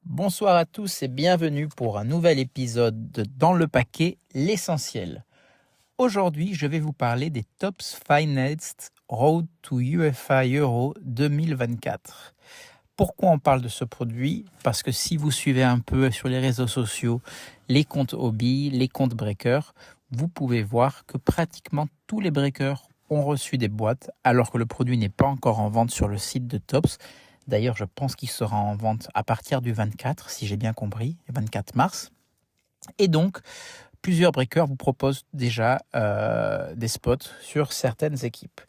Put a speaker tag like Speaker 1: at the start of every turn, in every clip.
Speaker 1: Bonsoir à tous et bienvenue pour un nouvel épisode de Dans le paquet, l'essentiel. Aujourd'hui, je vais vous parler des Topps Finest Road to UEFA Euro 2024. Pourquoi on parle de ce produit? Parce que si vous suivez un peu sur les réseaux sociaux, les comptes hobby, les comptes breakers, vous pouvez voir que pratiquement tous les breakers ont reçu des boîtes alors que le produit n'est pas encore en vente sur le site de Topps. D'ailleurs, je pense qu'il sera en vente à partir du 24, si j'ai bien compris, le 24 mars. Et donc, plusieurs breakers vous proposent déjà des spots sur certaines équipes.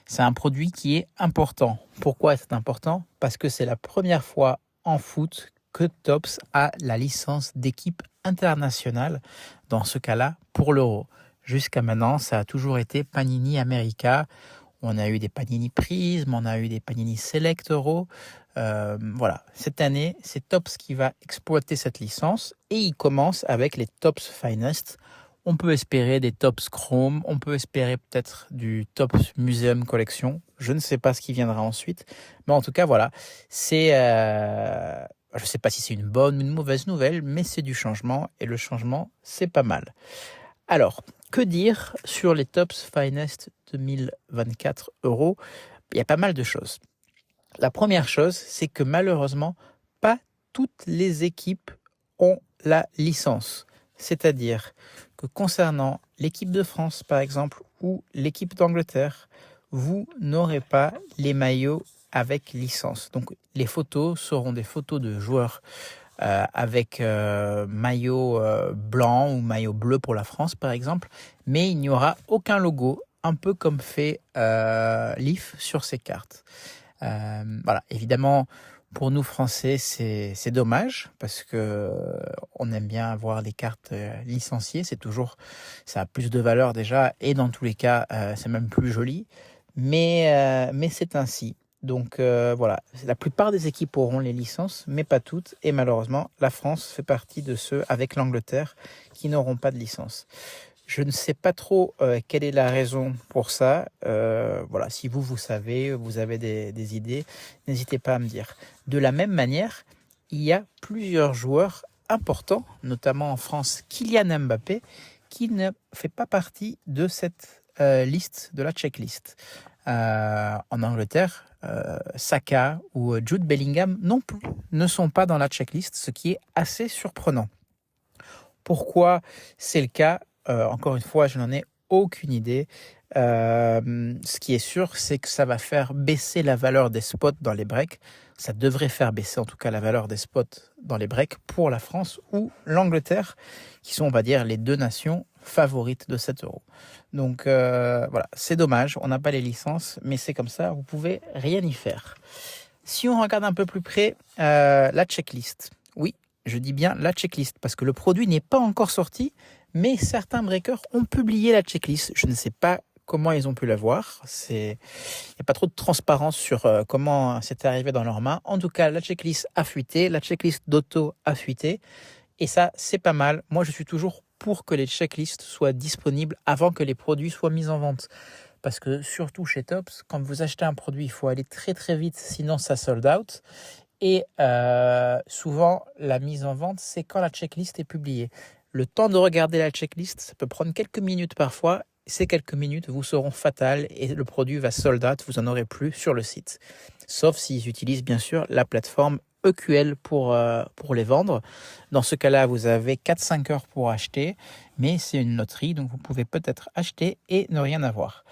Speaker 1: C'est un produit qui est important. Pourquoi c'est important? Parce que c'est la première fois en foot que Topps a la licence d'équipe internationale, dans ce cas-là, pour l'Euro. Jusqu'à maintenant, ça a toujours été Panini America. On a eu des Panini Prism, on a eu des Panini Select Euro. Voilà, cette année, c'est Topps qui va exploiter cette licence et il commence avec les Topps Finest. On peut espérer des Topps Chrome, on peut espérer peut-être du Topps Museum Collection. Je ne sais pas ce qui viendra ensuite, mais en tout cas, voilà, c'est... je ne sais pas si c'est une bonne ou une mauvaise nouvelle, mais c'est du changement et le changement, c'est pas mal. Alors, que dire sur les Topps Finest 2024 euros? Il y a pas mal de choses. La première chose, c'est que malheureusement, pas toutes les équipes ont la licence. C'est-à-dire que concernant l'équipe de France, par exemple, ou l'équipe d'Angleterre, vous n'aurez pas les maillots avec licence. Donc, les photos seront des photos de joueurs avec maillot blanc ou maillot bleu pour la France, par exemple, mais il n'y aura aucun logo, un peu comme fait Leaf sur ses cartes. Voilà, évidemment, pour nous Français, c'est dommage parce que on aime bien avoir des cartes licenciées. Ça a plus de valeur déjà, et dans tous les cas, c'est même plus joli. Mais c'est ainsi. Donc voilà, la plupart des équipes auront les licences, mais pas toutes. Et malheureusement, la France fait partie de ceux, avec l'Angleterre, qui n'auront pas de licence. Je ne sais pas trop quelle est la raison pour ça. Voilà, si vous savez, vous avez des idées, n'hésitez pas à me dire. De la même manière, il y a plusieurs joueurs importants, notamment en France, Kylian Mbappé, qui ne fait pas partie de cette liste, de la checklist. En Angleterre, Saka ou Jude Bellingham non plus ne sont pas dans la checklist, ce qui est assez surprenant. Pourquoi c'est le cas? Encore une fois, je n'en ai aucune idée. Ce qui est sûr, c'est que ça va faire baisser la valeur des spots dans les breaks. Ça devrait faire baisser en tout cas la valeur des spots dans les breaks pour la France ou l'Angleterre, qui sont, on va dire, les deux nations favorites de cet euro. Donc voilà, c'est dommage, on n'a pas les licences, mais c'est comme ça, vous pouvez rien y faire. Si on regarde un peu plus près, la checklist. Oui, je dis bien la checklist, parce que le produit n'est pas encore sorti, mais certains breakers ont publié la checklist. Je ne sais pas comment ils ont pu la voir. Il n'y a pas trop de transparence sur comment c'est arrivé dans leurs mains. En tout cas, la checklist a fuité, la checklist d'Auto a fuité. Et ça, c'est pas mal. Moi, je suis toujours pour que les checklists soient disponibles avant que les produits soient mis en vente. Parce que surtout chez Topps, quand vous achetez un produit, il faut aller très très vite, sinon ça sold out. Et souvent, la mise en vente, c'est quand la checklist est publiée. Le temps de regarder la checklist, ça peut prendre quelques minutes parfois. Ces quelques minutes vous seront fatales et le produit va sold out, vous n'en aurez plus sur le site. Sauf s'ils utilisent bien sûr la plateforme EQL pour les vendre. Dans ce cas-là, vous avez 4-5 heures pour acheter, mais c'est une loterie, donc vous pouvez peut-être acheter et ne rien avoir.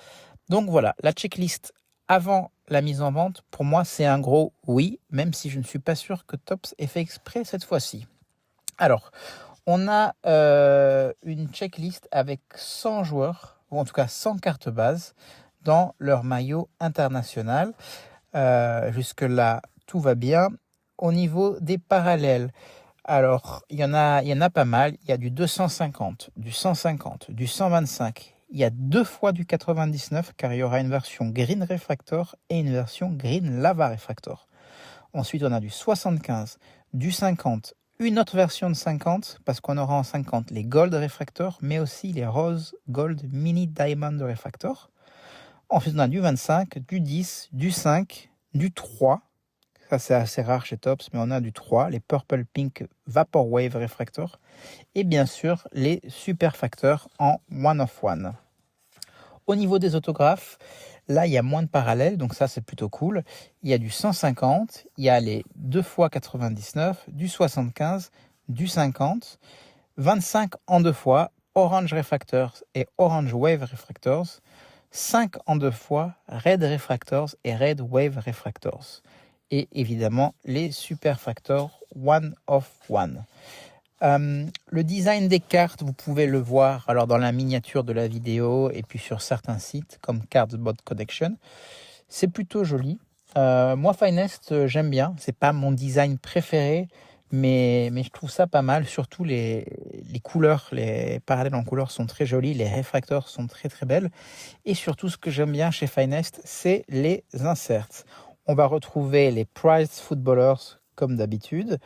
Speaker 1: Donc voilà, la checklist avant la mise en vente, pour moi, c'est un gros oui, même si je ne suis pas sûr que Topps ait fait exprès cette fois-ci. Alors, on a une checklist avec 100 joueurs, ou en tout cas 100 cartes bases, dans leur maillot international. Jusque-là, tout va bien. Au niveau des parallèles, alors, il y en a pas mal. Il y a du 250, du 150, du 125. Il y a 2 fois du 99, car il y aura une version Green Refractor et une version Green Lava Refractor. Ensuite, on a du 75, du 50, une autre version de 50, parce qu'on aura en 50 les Gold Refractor, mais aussi les Rose Gold Mini Diamond Refractor. Ensuite, on a du 25, du 10, du 5, du 3. Ça, c'est assez rare chez Topps, mais on a du 3, les Purple Pink Vaporwave Refractor. Et bien sûr, les super facteurs en one of one. Au niveau des autographes, là, il y a moins de parallèles, donc ça, c'est plutôt cool. Il y a du 150, il y a les 2 x 99, du 75, du 50, 25 en 2 fois, Orange Refractors et Orange Wave Refractors, 5 en 2 fois, Red Refractors et Red Wave Refractors. Et évidemment, les super factors one of one. Le design des cartes, vous pouvez le voir alors dans la miniature de la vidéo et puis sur certains sites comme Cardboard Collection. C'est plutôt joli. Moi, Finest, j'aime bien. C'est pas mon design préféré, mais je trouve ça pas mal. Surtout les couleurs, les parallèles en couleurs sont très jolis. Les réfracteurs sont très très belles. Et surtout, ce que j'aime bien chez Finest, c'est les inserts. On va retrouver les Prized Footballers comme d'habitude.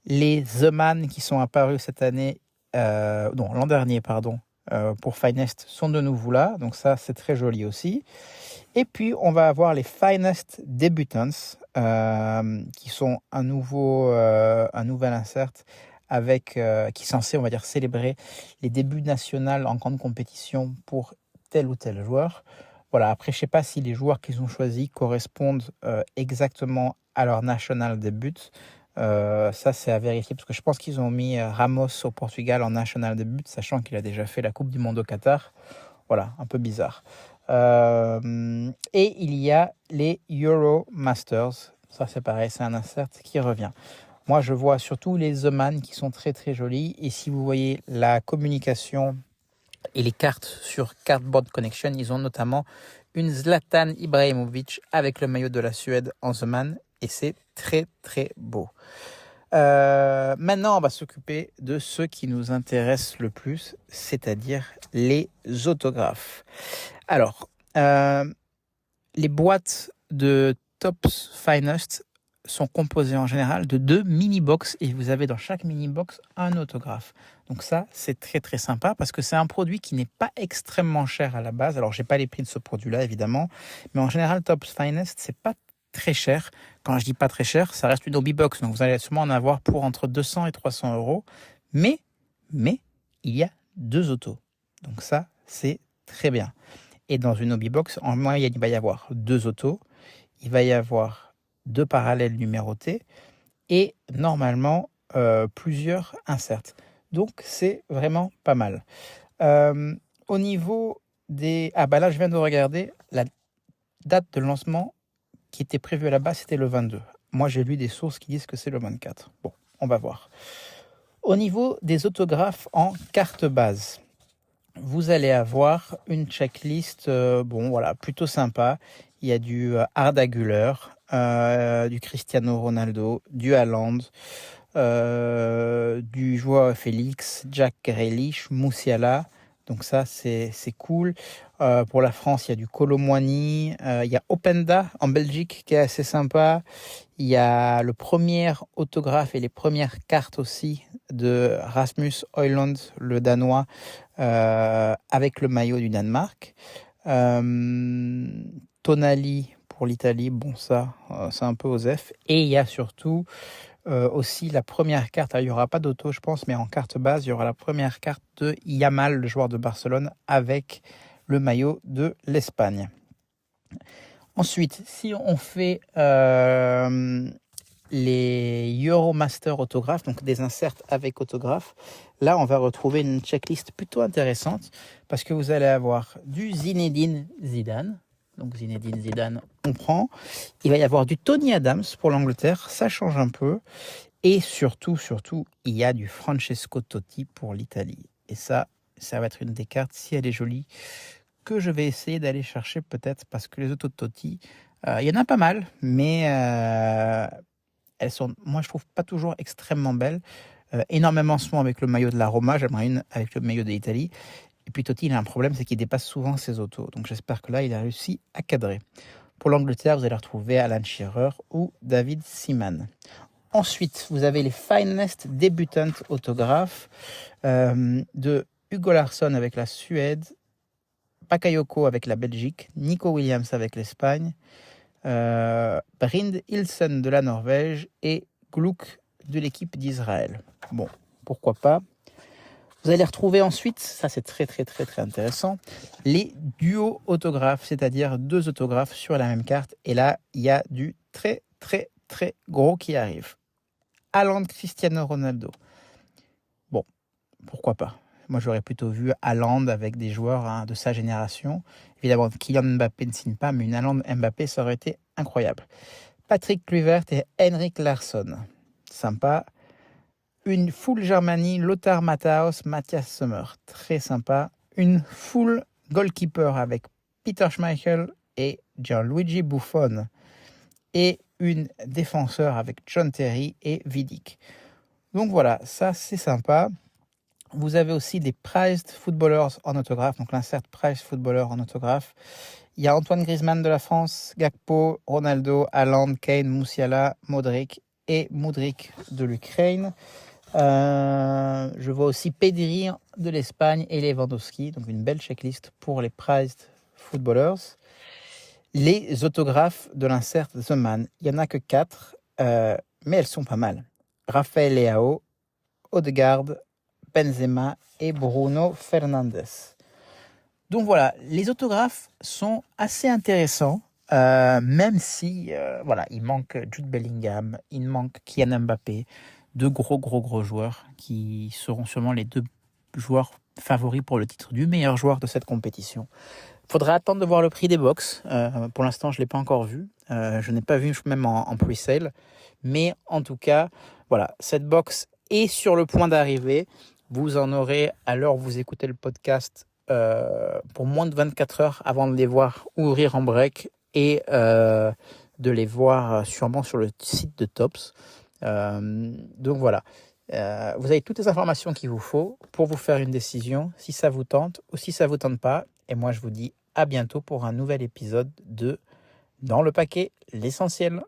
Speaker 1: Les The Man qui sont apparus cette année, l'an dernier, pardon, pour Finest sont de nouveau là. Donc ça, c'est très joli aussi. Et puis, on va avoir les Finest Debutants, qui sont un nouvel insert avec, qui est censé, on va dire, célébrer les débuts nationaux en grande compétition pour tel ou tel joueur. Voilà, après, je ne sais pas si les joueurs qu'ils ont choisis correspondent exactement à leur national debut. Ça, c'est à vérifier parce que je pense qu'ils ont mis Ramos au Portugal en national debut, sachant qu'il a déjà fait la Coupe du Monde au Qatar. Voilà, un peu bizarre. Et il y a les Euro Masters. Ça, c'est pareil, c'est un insert qui revient. Moi, je vois surtout les The Man qui sont très très jolis. Et si vous voyez la communication et les cartes sur Cardboard Connection, ils ont notamment une Zlatan Ibrahimovic avec le maillot de la Suède en The Man. Et c'est très très beau. Maintenant, on va s'occuper de ce qui nous intéresse le plus, c'est-à-dire les autographes. Alors, les boîtes de Topps Finest sont composées en général de 2 mini-box et vous avez dans chaque mini-box un autographe. Donc ça, c'est très très sympa parce que c'est un produit qui n'est pas extrêmement cher à la base. Alors, j'ai pas les prix de ce produit-là, évidemment, mais en général, Topps Finest, c'est pas très cher. Quand je dis pas très cher, ça reste une hobby box, donc vous allez sûrement en avoir pour entre 200 et 300 euros. Mais, il y a 2 autos. Donc ça, c'est très bien. Et dans une hobby box, en moyenne, il va y avoir 2 autos, il va y avoir 2 parallèles numérotés et normalement plusieurs inserts. Donc c'est vraiment pas mal. Au niveau des... Ah bah là, je viens de regarder la date de lancement qui était prévue à la base, c'était le 22. Moi, j'ai lu des sources qui disent que c'est le 24. Bon, on va voir. Au niveau des autographes en carte base, vous allez avoir une checklist, plutôt sympa. Il y a du Arda Güler, du Cristiano Ronaldo, du Haaland, du Joao Félix, Jack Grealish, Musiala. Donc ça, c'est cool. Pour la France, il y a du Kolo Muani, il y a Openda en Belgique qui est assez sympa. Il y a le premier autographe et les premières cartes aussi de Rasmus Højlund, le Danois, avec le maillot du Danemark. Tonali pour l'Italie, bon ça, c'est un peu osef. Et il y a surtout aussi la première carte, il n'y aura pas d'auto je pense, mais en carte base, il y aura la première carte de Yamal, le joueur de Barcelone, avec le maillot de l'Espagne. Ensuite, si on fait les Euromaster autographes, donc des inserts avec autographe, là on va retrouver une checklist plutôt intéressante parce que vous allez avoir du Zinedine Zidane. Donc Zinedine Zidane, on prend. Il va y avoir du Tony Adams pour l'Angleterre, ça change un peu. Et surtout, il y a du Francesco Totti pour l'Italie. Et ça va être une des cartes, si elle est jolie, que je vais essayer d'aller chercher peut-être parce que les autos de Totti, il y en a pas mal, mais elles sont, moi je trouve pas toujours extrêmement belles. Énormément souvent avec le maillot de la Roma, j'aimerais une avec le maillot de l'Italie. Et puis Totti, il a un problème, c'est qu'il dépasse souvent ses autos. Donc j'espère que là, il a réussi à cadrer. Pour l'Angleterre, vous allez retrouver Alan Shearer ou David Seaman. Ensuite, vous avez les Finest Debutant autographes de Hugo Larsson avec la Suède. Bakayoko avec la Belgique, Nico Williams avec l'Espagne, Brind Ilsen de la Norvège et Gluck de l'équipe d'Israël. Bon, pourquoi pas. Vous allez retrouver ensuite, ça c'est très intéressant, les duos autographes, c'est-à-dire 2 autographes sur la même carte. Et là, il y a du très gros qui arrive. Haaland, Cristiano Ronaldo. Bon, pourquoi pas. Moi, j'aurais plutôt vu Haaland avec des joueurs de sa génération. Évidemment, Kylian Mbappé ne signe pas, mais une Haaland Mbappé, ça aurait été incroyable. Patrick Kluivert et Henrik Larsson. Sympa. Une full Germany, Lothar Matthäus, Matthias Sommer. Très sympa. Une full goalkeeper avec Peter Schmeichel et Gianluigi Buffon. Et une défenseur avec John Terry et Vidic. Donc voilà, ça c'est sympa. Vous avez aussi des Prized Footballers en autographe, donc l'insert Prized Footballer en autographe. Il y a Antoine Griezmann de la France, Gakpo, Ronaldo, Haaland, Kane, Musiala, Modric et Mudryk de l'Ukraine. Je vois aussi Pedri de l'Espagne et Lewandowski, donc une belle checklist pour les Prized Footballers. Les autographes de l'insert The Man, il n'y en a que 4, mais elles sont pas mal. Raphaël Leao, Odegaard, Benzema et Bruno Fernandes. Donc voilà, les autographes sont assez intéressants, même si voilà, il manque Jude Bellingham, il manque Kylian Mbappé, 2 gros joueurs qui seront sûrement les 2 joueurs favoris pour le titre du meilleur joueur de cette compétition. Il faudra attendre de voir le prix des box. Pour l'instant, je ne l'ai pas encore vu. Je n'ai pas vu même en pre-sale. Mais en tout cas, voilà, cette box est sur le point d'arriver. Vous en aurez, à l'heure où vous écoutez le podcast, pour moins de 24 heures avant de les voir ouvrir en break et de les voir sûrement sur le site de Topps. Donc voilà, vous avez toutes les informations qu'il vous faut pour vous faire une décision, si ça vous tente ou si ça vous tente pas. Et moi, je vous dis à bientôt pour un nouvel épisode de Dans le paquet, l'essentiel.